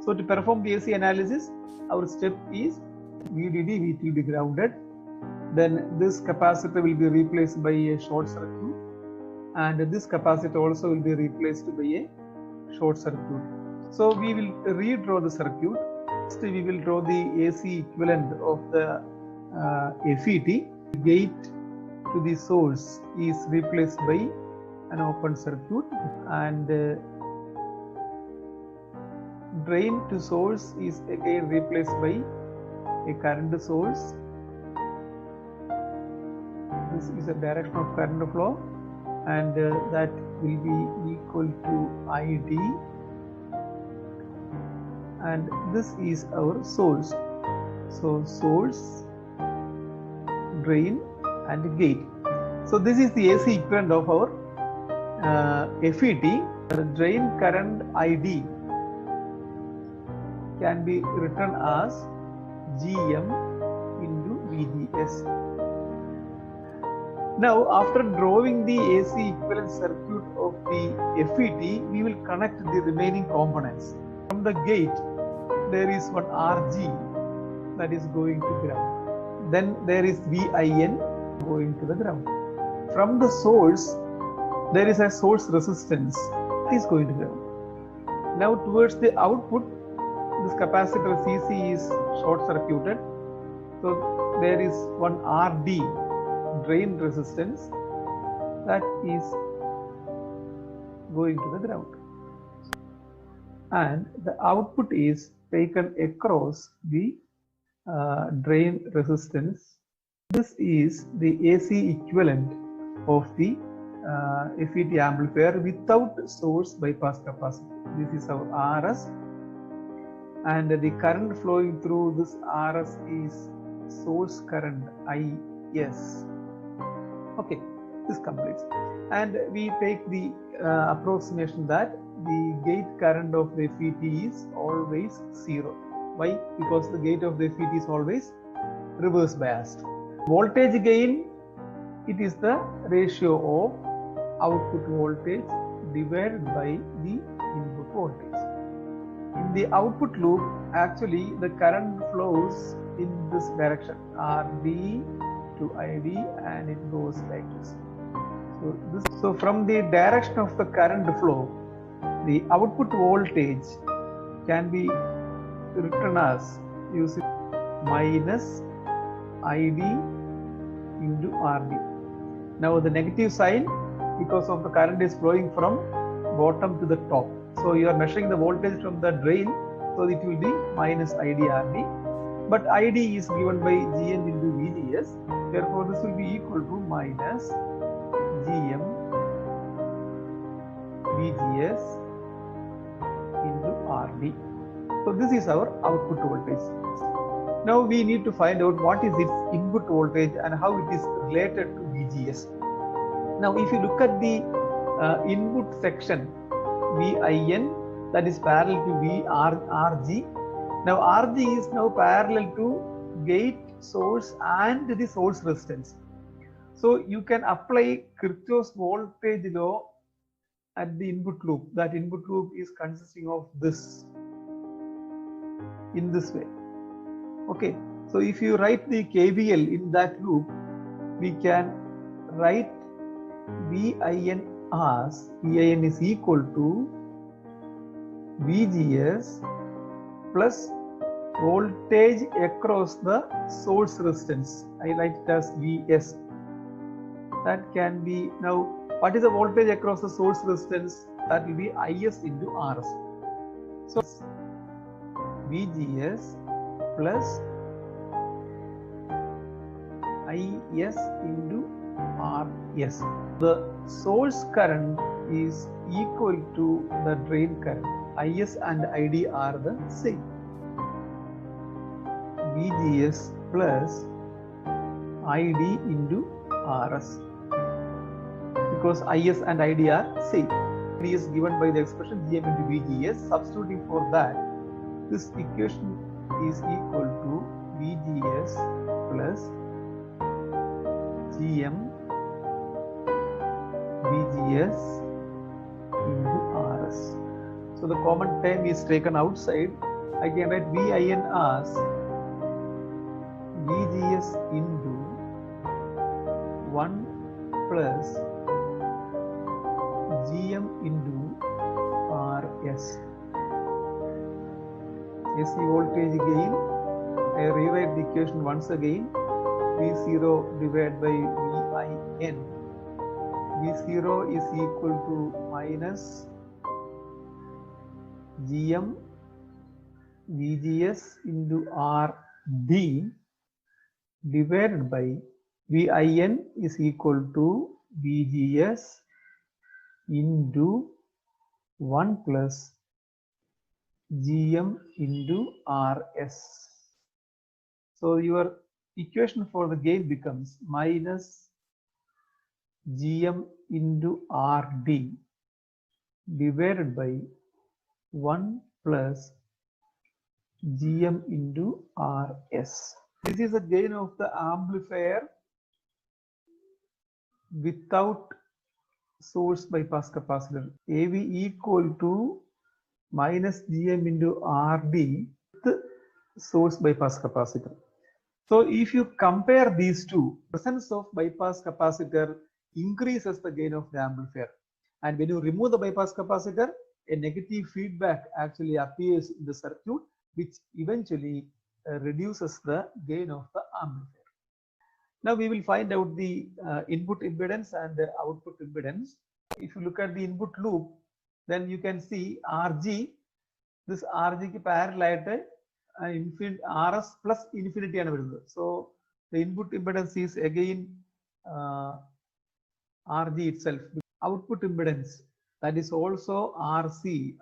So to perform the AC analysis, our step is VDD, VTD grounded. Then this capacitor will be replaced by a short circuit, and this capacitor also will be replaced by a short circuit. So we will redraw the circuit. First we will draw the AC equivalent of the FET. Gate to the source is replaced by an open circuit, and drain to source is again replaced by a current source. This is the direction of current flow, and that will be equal to ID, and this is our source. So source, drain and gate. So this is the AC equivalent of our FET. The drain current ID can be written as GM into VGS. Now, after drawing the AC equivalent circuit of the FET, we will connect the remaining components. From the gate, there is one RG that is going to ground. Then there is VIN going to the ground. From the source, there is a source resistance that is going to ground. Now, towards the output, this capacitor CC is short circuited. So there is one RD, drain resistance, that is going to the ground, and the output is taken across the drain resistance. This is the AC equivalent of the FET amplifier without source bypass capacitor. This is our RS, and the current flowing through this RS is source current IS. Okay, this completes, and we take the approximation that the gate current of the FET is always 0. Why? Because the gate of the FET is always reverse biased. Voltage gain, it is the ratio of output voltage divided by the input voltage. In the output loop, actually the current flows in this direction, RD to ID, and it goes like this. So from the direction of the current flow, the output voltage can be written as using minus ID into RD. Now the negative sign, because of the current is flowing from bottom to the top. So you are measuring the voltage from the drain, so it will be minus ID RD. But ID is given by GM into VGS. Therefore, this will be equal to minus GM VGS into RD. So this is our output voltage. Now we need to find out what is its input voltage and how it is related to VGS. Now if you look at the input section, VIN, that is parallel to RG. Now RG is now parallel to gate, source and the source resistance. So you can apply Kirchhoff's voltage law at the input loop. That input loop is consisting of this, in this way. Okay, so if you write the KVL in that loop, we can write VIN as VIN is equal to VGS plus voltage across the source resistance. I write it as VS. That can be, now what is the voltage across the source resistance? That will be IS into RS. So VGS plus IS into RS. The source current is equal to the drain current. IS and ID are the same. VGS plus ID into RS, because IS and ID are same. ID is given by the expression GM into VGS. Substituting for that, this equation is equal to VGS plus GM VGS into RS. So the common term is taken outside. I can write VIN as VGS into 1 plus GM into RS. AC voltage gain, I rewrite the equation once again. V0 divided by VIN. V0 is equal to minus GM VGS into RD divided by VIN is equal to VGS into 1 plus GM into RS. So your equation for the gain becomes minus GM into RD divided by 1 plus GM into RS. This is the gain of the amplifier without source bypass capacitor. AV equal to minus GM into RD with source bypass capacitor. So if you compare these two, presence of bypass capacitor increases the gain of the amplifier. And when you remove the bypass capacitor, a negative feedback actually appears in the circuit, which eventually reduces the gain of the amplifier. Now we will find out the input impedance and the output impedance. If you look at the input loop, then you can see RG, this RG ki parallel RS plus infinity. So the input impedance is again RG itself. Output impedance, that is also RC.